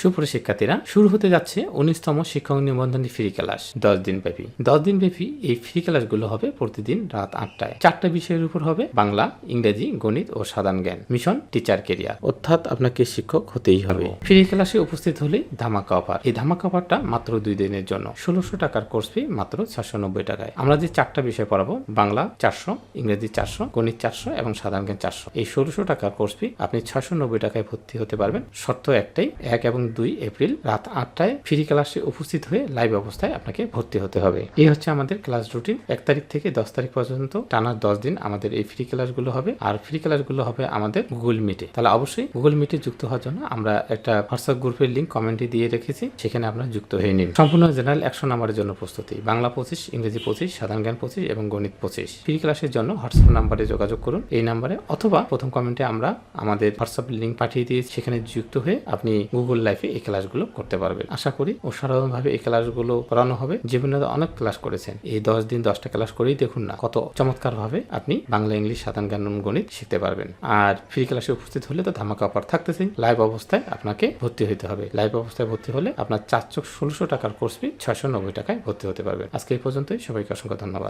সুপ্রিয় শিক্ষার্থীরা, শুরু হতে যাচ্ছে 19তম শিক্ষক নিবন্ধনী ফ্রি ক্লাস 10 দিন ব্যাপী। 10 দিন ব্যাপী এই ফ্রি ক্লাসগুলো হবে প্রতিদিন রাত 8টায়। 4টা বিষয়ের উপর হবে: বাংলা, ইংরেজি, গণিত ও সাধারণ জ্ঞান। মিশন টিচার কেরিয়ার, অর্থাৎ আপনাকে শিক্ষক হতেই হবে। ফ্রি ক্লাসে উপস্থিত হলে ধামাকা অফার। এই ধামাকা অফারটা মাত্র 2 দিনের জন্য। 1600 টাকার কোর্স ফি মাত্র 490 টাকায়। আমরা যে 4টা বিষয় পড়াবো, বাংলা 400, ইংরেজি 400, গণিত 400 এবং সাধারণ জ্ঞান 400, এই 1600 টাকার কোর্স ফি আপনি 690 টাকায় ভর্তি হতে পারবেন। শর্ত একটাই, 1 এবং 2 এপ্রিল রাত 8টায় ফ্রি ক্লাসে উপস্থিত হয়ে লাইভ অবস্থায় আপনাকে ভর্তি হতে হবে। এই হচ্ছে আমাদের ক্লাস রুটিন। 1 তারিখ থেকে 10 তারিখ পর্যন্ত টানা 10 দিন আমাদের এই ফ্রি ক্লাসগুলো হবে। আর ফ্রি ক্লাসগুলো হবে আমাদের গুগল মিটে। তাহলে অবশ্যই গুগল মিটে যুক্ত হওয়ার জন্য আমরা একটা হোয়াটসঅ্যাপ গ্রুপের লিঙ্ক কমেন্টে দিয়ে রেখেছি, সেখানে আপনারা যুক্ত হয়ে নিন। সম্পূর্ণ জেনারেল 100 নাম্বারের জন্য প্রস্তুতি। বাংলা 25, ইংরেজি 25, সাধারণ জ্ঞান 25 এবং গণিত 25। ফ্রি ক্লাসের জন্য হোয়াটসঅ্যাপ নাম্বারে যোগাযোগ করুন, এই নাম্বারে, অথবা প্রথম কমেন্টে আমরা আমাদের হোয়াটসঅ্যাপ লিঙ্ক পাঠিয়ে দিয়েছি, সেখানে যুক্ত হয়ে আপনি গুগল লাইভে এই ক্লাসগুলো করতে পারবেন। আশা করি অসাধারণভাবে এই ক্লাসগুলো করানো হবে। জীবনে অনেক ক্লাস করেছেন, এই 10 দিন 10টা ক্লাস করেই দেখুন না কত চমৎকারভাবে আপনি বাংলা, ইংলিশ, সাধারণ জ্ঞান, গণিত শিখতে পারবেন। আর ফ্রি ক্লাসে উপস্থিত হলে তো ধামাকা অফার থাকতেছেই। লাইভ অবস্থায় আপনাকে ভর্তি হতে হবে। লাইভ অবস্থায় ভর্তি হলে আপনার 4 চোখ 1600 টাকার কোর্স ফি 690 টাকায় ভর্তি হতে পারবেন। আজকে এই পর্যন্তই। সবাইকে অসংখ্য ধন্যবাদ।